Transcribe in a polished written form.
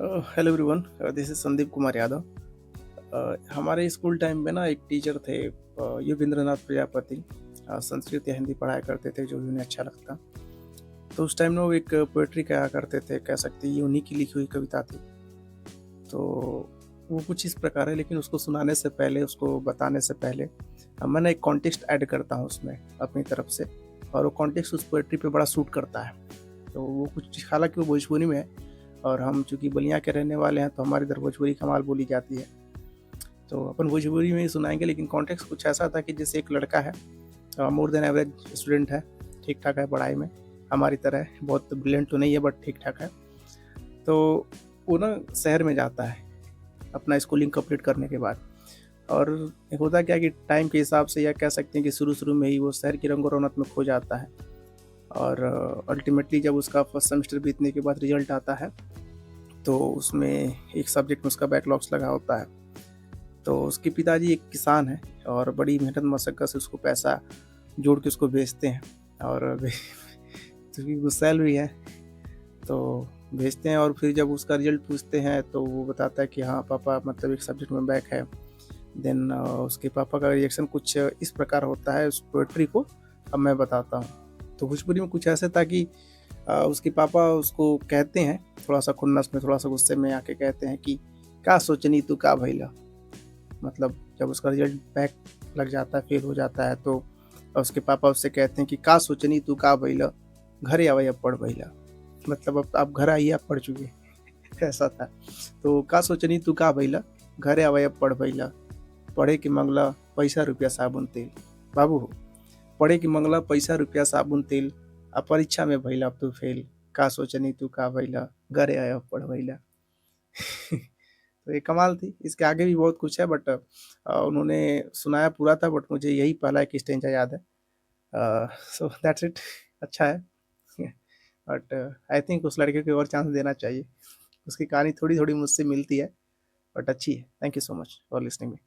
Hello everyone, this is Sandeep Kumar Yadav. हमारे school time में ना एक टीचर थे, योगेंद्रनाथ प्रजापति। संस्कृत या हिंदी पढ़ाया करते थे, जो भी उन्हें अच्छा लगता। तो उस टाइम में वो एक पोएट्री कहा करते थे, कह सकते हैं ये उन्हीं की लिखी हुई कविता थी। तो वो कुछ इस प्रकार है, लेकिन उसको सुनाने से पहले, उसको बताने से पहले मैं एक कॉन्टेक्स्ट ऐड करता हूँ उसमें अपनी तरफ से, और वो कॉन्टेक्स्ट उस पोएट्री पे बड़ा सूट करता है। तो वो कुछ, हालांकि वो भोजपुरी में है, और हम चूँकि बलिया के रहने वाले हैं तो हमारे इधर भोजपुरी कमाल बोली जाती है। तो अपन भोजपुरी में ही सुनाएँगे, लेकिन कॉन्टेक्स्ट कुछ ऐसा था कि जैसे एक लड़का है, मोर देन एवरेज स्टूडेंट है, ठीक-ठाक है पढ़ाई में, हमारी तरह बहुत ब्रिलियंट तो नहीं है बट ठीक-ठाक है। तो वो ना शहर में जाता है अपना स्कूलिंग कंप्लीट करने के बाद, और एक होता क्या है कि टाइम के हिसाब से, या कह सकते हैं कि शुरू-शुरू में ही वो शहर की रंगो-रौनक में खो जाता है। और अल्टीमेटली जब उसका फर्स्ट सेमेस्टर बीतने के बाद रिज़ल्ट आता है, तो उसमें एक सब्जेक्ट में उसका बैकलॉग्स लगा होता है। तो उसके पिताजी एक किसान हैं, और बड़ी मेहनत मशक्कत से उसको पैसा जोड़ के उसको भेजते हैं, और क्योंकि गुस्सैल भी है, तो भेजते हैं। और फिर जब उसका रिज़ल्ट पूछते हैं तो वो बताता है कि हाँ पापा, मतलब एक सब्जेक्ट में बैक है। देन उसके पापा का रिएक्शन कुछ इस प्रकार होता है उस पोएट्री को, अब मैं बताता हूँ। तो भोजपुरी में कुछ ऐसे था कि उसके पापा उसको कहते हैं, थोड़ा-सा खुन्नस में, थोड़ा-सा गुस्से में आके कहते हैं कि, "का सोचनी तू का भइला?" मतलब जब उसका रिज़ल्ट बैक लग जाता है, फेल हो जाता है, तो उसके पापा उससे कहते हैं कि, "का सोचनी तू का भइला? घरे आवै अब पढ़ भइला।" मतलब अब आप घर आइए, आप पढ़ चुके हैं। ऐसा था। तो "का सोचनी तू का भइला? घरे आवै अब पढ़ भइला। पढ़े के मंगला पैसा रुपया साबुन तेल। बाबू हो, पढ़े के मंगला पैसा रुपया साबुन तेल, आ परीक्षा में भइला अब तू फेल। का सोचनी तू का भइला? घरे आय अब पढ़ भइला।" तो ये कमाल थी। इसके आगे भी बहुत कुछ है, बट उन्होंने सुनाया पूरा था, बट मुझे यही पहला एक स्टैन्ज़ा याद है। So that's it. अच्छा है। बट आई थिंक उस लड़के को और चांस देना चाहिए। उसकी कहानी थोड़ी-थोड़ी मुझसे मिलती है, बट अच्छी है। Thank you so much for listening me.